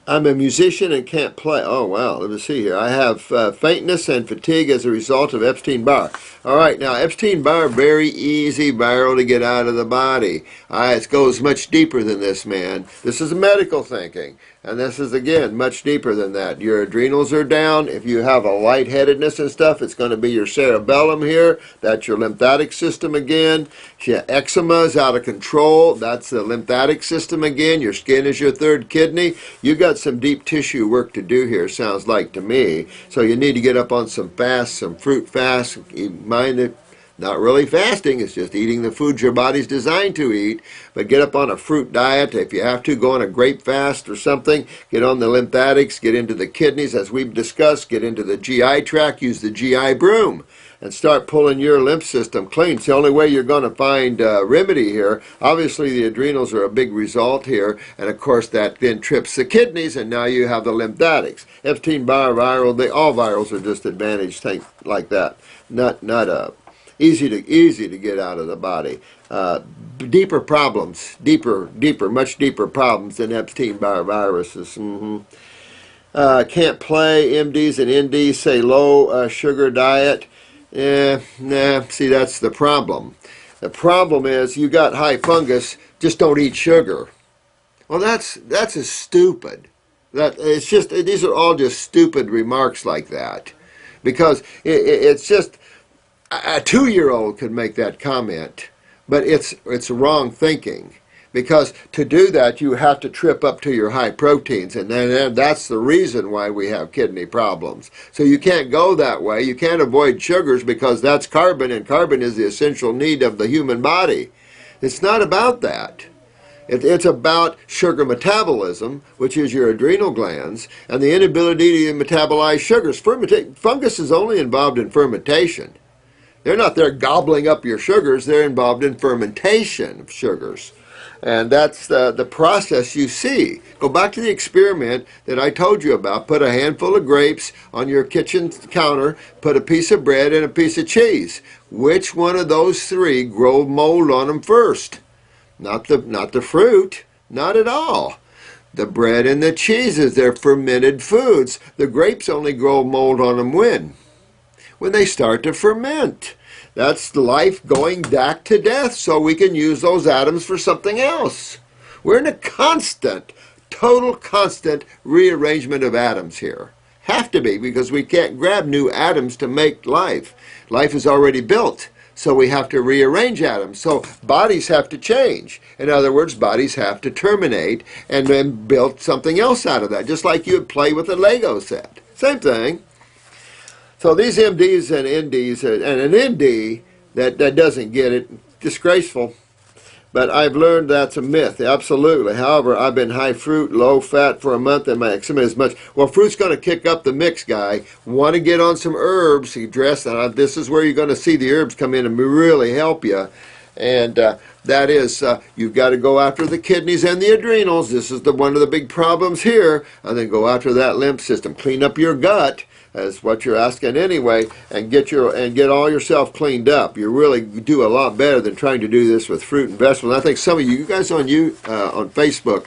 I'm a musician and can't play. Oh, wow. Let me see here. I have faintness and fatigue as a result of Epstein-Barr. All right. Now, Epstein-Barr, very easy viral to get out of the body. It goes much deeper than this, man. This is medical thinking. And this is, again, much deeper than that. Your adrenals are down. If you have a lightheadedness and stuff, it's going to be your cerebellum here. That's your lymphatic system again. Eczema is out of control. That's the lymphatic system again. Your skin is your third kidney. You got some deep tissue work to do here, sounds like to me. So you need to get up on some fast, some fruit fast. Mind it. Not really fasting, it's just eating the foods your body's designed to eat. But get up on a fruit diet. If you have to, go on a grape fast or something. Get on the lymphatics, get into the kidneys, as we've discussed. Get into the GI tract, use the GI broom, and start pulling your lymph system clean. It's the only way you're going to find remedy here. Obviously, the adrenals are a big result here, and of course that then trips the kidneys, and now you have the lymphatics. Epstein-Barr viral, all virals are just advantaged things like that. Not easy to get out of the body. Deeper problems, much deeper problems than Epstein-Barr viruses. Can't play. MDs and NDs say low sugar diet. Nah, see, that's the problem. The problem is you got high fungus, just don't eat sugar. Well, that's as stupid. It's just, these are all just stupid remarks like that, because it's just, a 2-year-old could make that comment, but it's wrong thinking. Because to do that, you have to trip up to your high proteins, and then that's the reason why we have kidney problems. So you can't go that way. You can't avoid sugars because that's carbon, and carbon is the essential need of the human body. It's not about that. It's about sugar metabolism, which is your adrenal glands, and the inability to metabolize sugars. Fungus is only involved in fermentation. They're not there gobbling up your sugars. They're involved in fermentation of sugars. And that's the process you see. Go back to the experiment that I told you about. Put a handful of grapes on your kitchen counter. Put a piece of bread and a piece of cheese. Which one of those three grow mold on them first? Not the fruit. Not at all. The bread and the cheeses, they're fermented foods. The grapes only grow mold on them when they start to ferment. That's life going back to death, so we can use those atoms for something else. We're in a constant, total constant rearrangement of atoms here. Have to be, because we can't grab new atoms to make life. Life is already built, so we have to rearrange atoms. So bodies have to change. In other words, bodies have to terminate and then build something else out of that, just like you would play with a Lego set. Same thing. So these MDs and NDs, and an ND that doesn't get it, disgraceful. But I've learned that's a myth, absolutely. However, I've been high fruit, low fat for a month, and my eczema is much. Well, fruit's going to kick up the mix, guy. Want to get on some herbs, dress, and this is where you're going to see the herbs come in and really help you. And that is, you've got to go after the kidneys and the adrenals. This is one of the big problems here. And then go after that lymph system. Clean up your gut. That's what you're asking anyway, and get all yourself cleaned up. You really do a lot better than trying to do this with fruit and vegetables. And I think some of you guys on Facebook,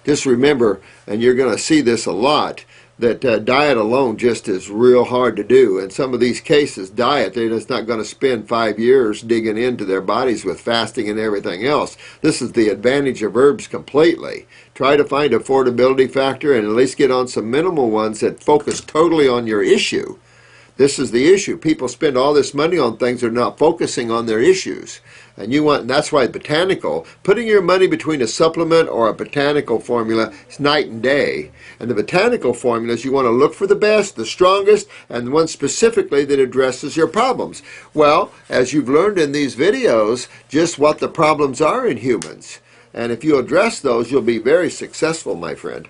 just remember, and you're going to see this a lot, that diet alone just is real hard to do. In some of these cases, diet, they're just not going to spend 5 years digging into their bodies with fasting and everything else. This is the advantage of herbs completely. Try to find affordability factor and at least get on some minimal ones that focus totally on your issue. This is the issue. People spend all this money on things they're not focusing on their issues. And that's why botanical, putting your money between a supplement or a botanical formula is night and day. And the botanical formulas, you want to look for the best, the strongest, and the one specifically that addresses your problems. Well, as you've learned in these videos, just what the problems are in humans. And if you address those, you'll be very successful, my friend.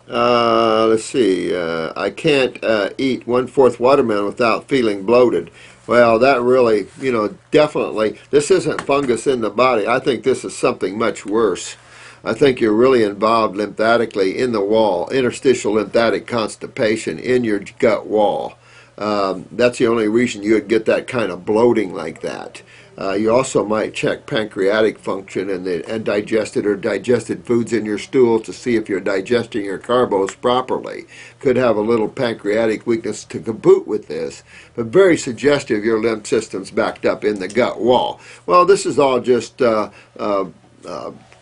Let's see. I can't eat 1/4 watermelon without feeling bloated. Well, that really, definitely, this isn't fungus in the body. I think this is something much worse. I think you're really involved lymphatically in the wall, interstitial lymphatic constipation in your gut wall. That's the only reason you would get that kind of bloating like that. You also might check pancreatic function and digested or digested foods in your stool to see if you're digesting your carbos properly. Could have a little pancreatic weakness to boot with this, but very suggestive your lymph system's backed up in the gut wall. Well, this is all just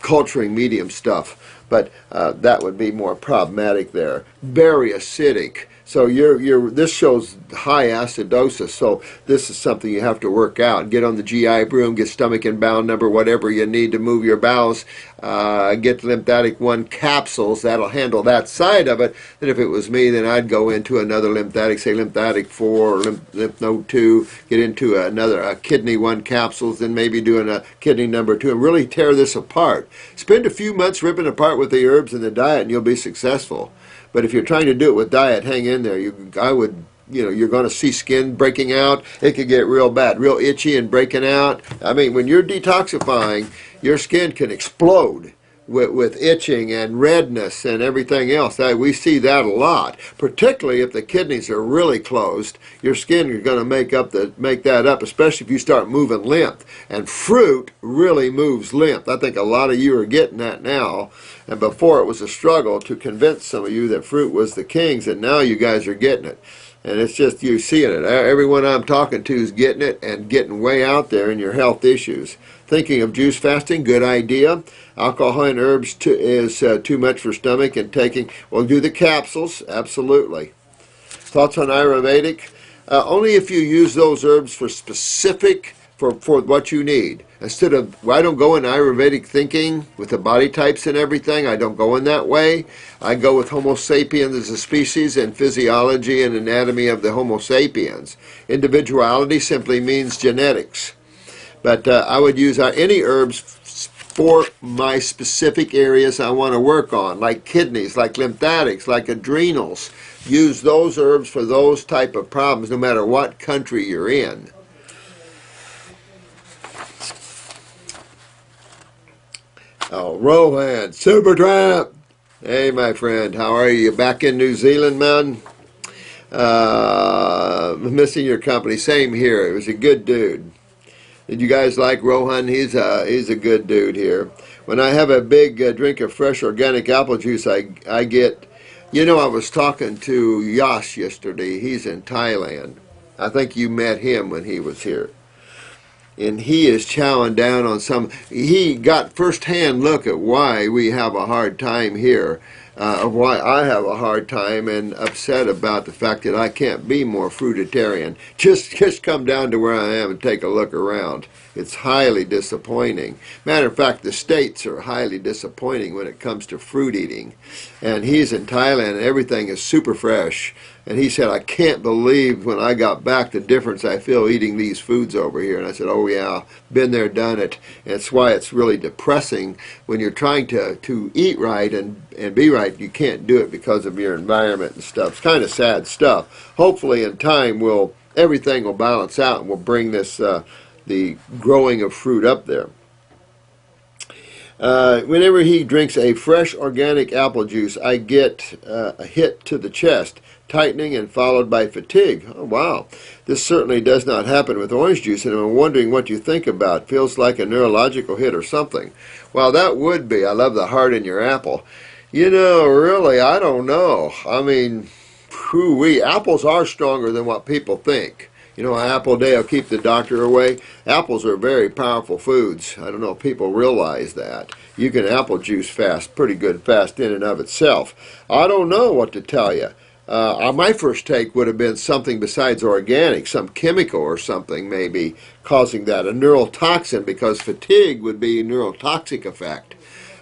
culturing medium stuff, but that would be more problematic there. Very acidic. So this shows high acidosis, so this is something you have to work out. Get on the GI broom, get stomach and bowel number, whatever you need to move your bowels. Get lymphatic 1 capsules, that'll handle that side of it. And if it was me, then I'd go into another lymphatic, say lymphatic 4 or lymph node 2, get into another kidney 1 capsules, then maybe doing a kidney number 2, and really tear this apart. Spend a few months ripping apart with the herbs and the diet, and you'll be successful. But if you're trying to do it with diet, hang in there. You're going to see skin breaking out. It could get real bad, real itchy and breaking out. I mean, when you're detoxifying, your skin can explode with itching and redness and everything else. We see that a lot, particularly if the kidneys are really closed. Your skin is going to make that up, especially if you start moving lymph. And fruit really moves lymph. I think a lot of you are getting that now. And before it was a struggle to convince some of you that fruit was the kings, and now you guys are getting it. And it's just you seeing it. Everyone I'm talking to is getting it and getting way out there in your health issues. Thinking of juice fasting, good idea. Alcohol and herbs is too much for stomach, and well, do the capsules, absolutely. Thoughts on Ayurvedic? Only if you use those herbs for specific, for what you need. Instead of, I don't go in Ayurvedic thinking with the body types and everything. I don't go in that way. I go with Homo sapiens as a species and physiology and anatomy of the Homo sapiens. Individuality simply means genetics. But I would use any herbs for my specific areas I want to work on, like kidneys, like lymphatics, like adrenals. Use those herbs for those type of problems, no matter what country you're in. Oh, Rohan, Supertramp. Hey, my friend, how are you? Back in New Zealand, man? Missing your company. Same here. It was a good dude. Did you guys like Rohan? He's a good dude here. When I have a big drink of fresh organic apple juice, I get, I was talking to Yash yesterday. He's in Thailand. I think you met him when he was here. And he is chowing down on he got first-hand look at why we have a hard time here, of why I have a hard time and upset about the fact that I can't be more fruitarian. Just come down to where I am and take a look around. It's highly disappointing. Matter of fact, the states are highly disappointing when it comes to fruit eating. And he's in Thailand and everything is super fresh. And he said, I can't believe when I got back the difference I feel eating these foods over here. And I said, oh yeah, been there, done it. And that's why it's really depressing when you're trying to eat right and be right. You can't do it because of your environment and stuff. It's kind of sad stuff. Hopefully in time everything will balance out and we'll bring this the growing of fruit up there. Whenever he drinks a fresh organic apple juice, I get a hit to the chest, tightening and followed by fatigue. Oh, wow. This certainly does not happen with orange juice, and I'm wondering what you think about. Feels like a neurological hit or something. Well, that would be. I love the heart in your apple. Really, I don't know. I mean, apples are stronger than what people think. An apple a day will keep the doctor away. Apples are very powerful foods. I don't know if people realize that. You can apple juice fast, pretty good fast in and of itself. I don't know what to tell you. My first take would have been something besides organic, some chemical or something maybe causing that, a neurotoxin, because fatigue would be a neurotoxic effect.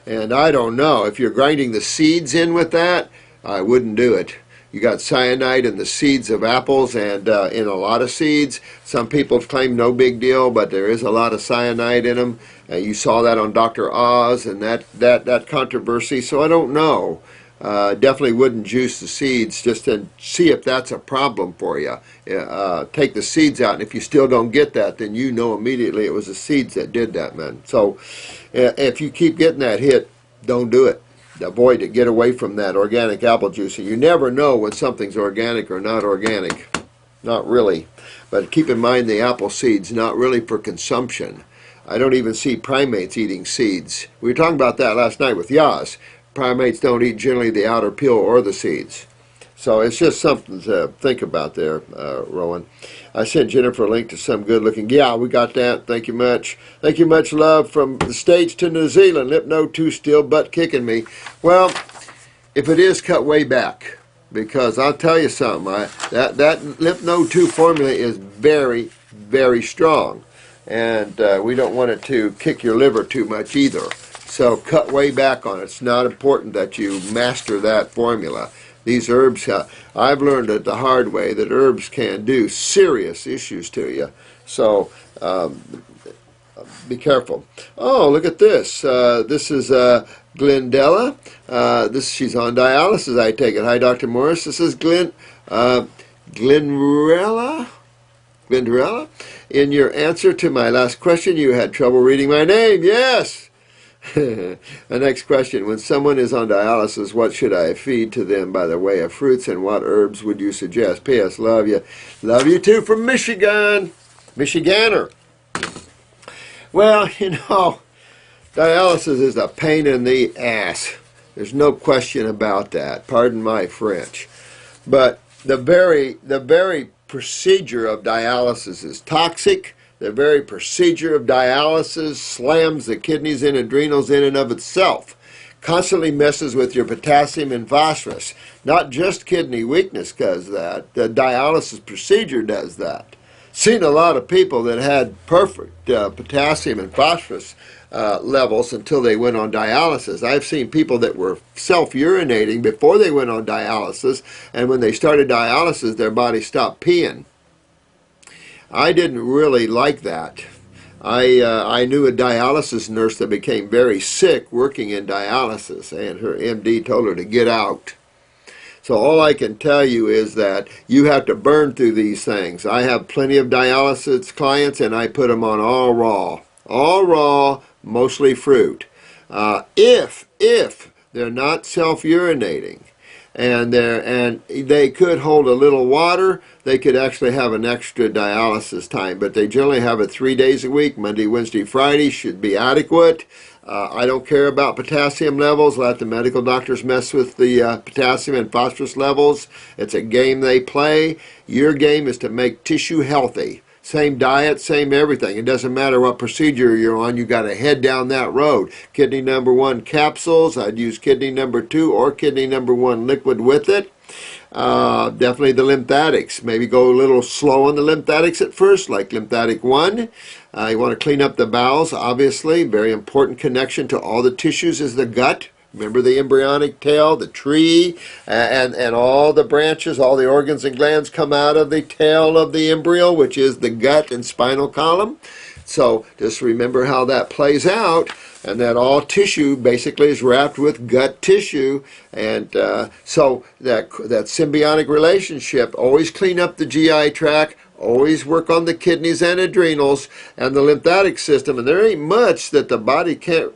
And I don't know. If you're grinding the seeds in with that, I wouldn't do it. You got cyanide in the seeds of apples and in a lot of seeds. Some people claim no big deal, but there is a lot of cyanide in them. You saw that on Dr. Oz and that controversy, so I don't know. Definitely wouldn't juice the seeds just to see if that's a problem for you. Take the seeds out, and if you still don't get that, then you know immediately it was the seeds that did that, man. So if you keep getting that hit, don't do it. Avoid it. Get away from that organic apple juice. You never know when something's organic or not organic. not really. But keep in mind the apple seeds, not really for consumption. I don't even see primates eating seeds. We were talking about that last night with Yaz. Primates don't eat generally the outer peel or the seeds. So it's just something to think about there, Rowan. I sent Jennifer a link to some good-looking. Yeah, we got that. Thank you much. Thank you much, love, from the States to New Zealand. Lip node 2 still butt kicking me. Well, if it is, cut way back. Because I'll tell you something. That lip node 2 formula is very, very strong. And we don't want it to kick your liver too much either. So cut way back on it. It's not important that you master that formula. These herbs, I've learned it the hard way that herbs can do serious issues to you. So be careful. Oh, look at this. This is Glendella. She's on dialysis, I take it. Hi, Dr. Morse. This is Glenrella. Glenrella. In your answer to my last question, you had trouble reading my name. Yes. The next question. When someone is on dialysis, what should I feed to them by the way of fruits, and what herbs would you suggest? P.S. Love you. Love you too from Michigan. Michiganer. Well, you know, dialysis is a pain in the ass. There's no question about that. Pardon my French. But the very procedure of dialysis is toxic. The very procedure of dialysis slams the kidneys and adrenals in and of itself. Constantly messes with your potassium and phosphorus. Not just kidney weakness does that. The dialysis procedure does that. Seen a lot of people that had perfect potassium and phosphorus levels until they went on dialysis. I've seen people that were self-urinating before they went on dialysis, and when they started dialysis, their body stopped peeing. I didn't really like that. I knew a dialysis nurse that became very sick working in dialysis, and her MD told her to get out. So all I can tell you is that you have to burn through these things. I have plenty of dialysis clients, and I put them on all raw, mostly fruit. If they're not self-urinating, and they could hold a little water, they could actually have an extra dialysis time, but they generally have it 3 days a week. Monday, Wednesday, Friday should be adequate. I don't care about potassium levels. Let the medical doctors mess with the potassium and phosphorus levels. It's a game they play. Your game is to make tissue healthy. Same diet, same everything. It doesn't matter what procedure you're on. You got to head down that road. Kidney number 1 capsules. I'd use kidney number 2 or kidney number 1 liquid with it. Definitely the lymphatics. Maybe go a little slow on the lymphatics at first, like lymphatic 1. You want to clean up the bowels, obviously. Very important connection to all the tissues is the gut. Remember the embryonic tail, the tree, and all the branches, all the organs and glands come out of the tail of the embryo, which is the gut and spinal column. So just remember how that plays out, and that all tissue basically is wrapped with gut tissue. And so that symbiotic relationship, always clean up the GI tract, always work on the kidneys and adrenals and the lymphatic system. And there ain't much that the body can't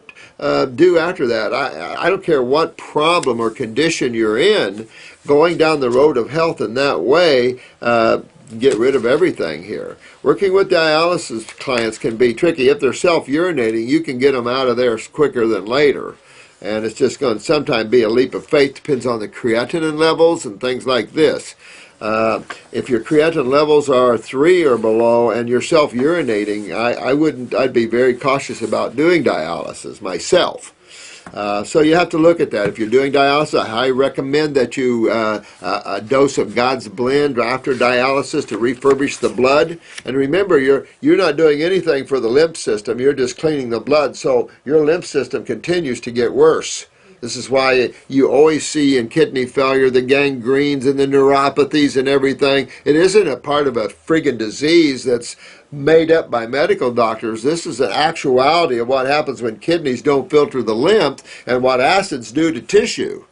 do after that. I don't care what problem or condition you're in, going down the road of health in that way, get rid of everything here. Working with dialysis clients can be tricky. If they're self-urinating, you can get them out of there quicker than later. And it's just going to sometimes be a leap of faith. Depends on the creatinine levels and things like this. If your creatinine levels are 3 or below and you're self-urinating, I'd be very cautious about doing dialysis myself. So you have to look at that. If you're doing dialysis, I recommend that you a dose of God's blend after dialysis to refurbish the blood. And remember, you're not doing anything for the lymph system. You're just cleaning the blood, so your lymph system continues to get worse. This is why you always see in kidney failure the gangrenes and the neuropathies and everything. It isn't a part of a friggin' disease that's made up by medical doctors. This is an actuality of what happens when kidneys don't filter the lymph and what acids do to tissue.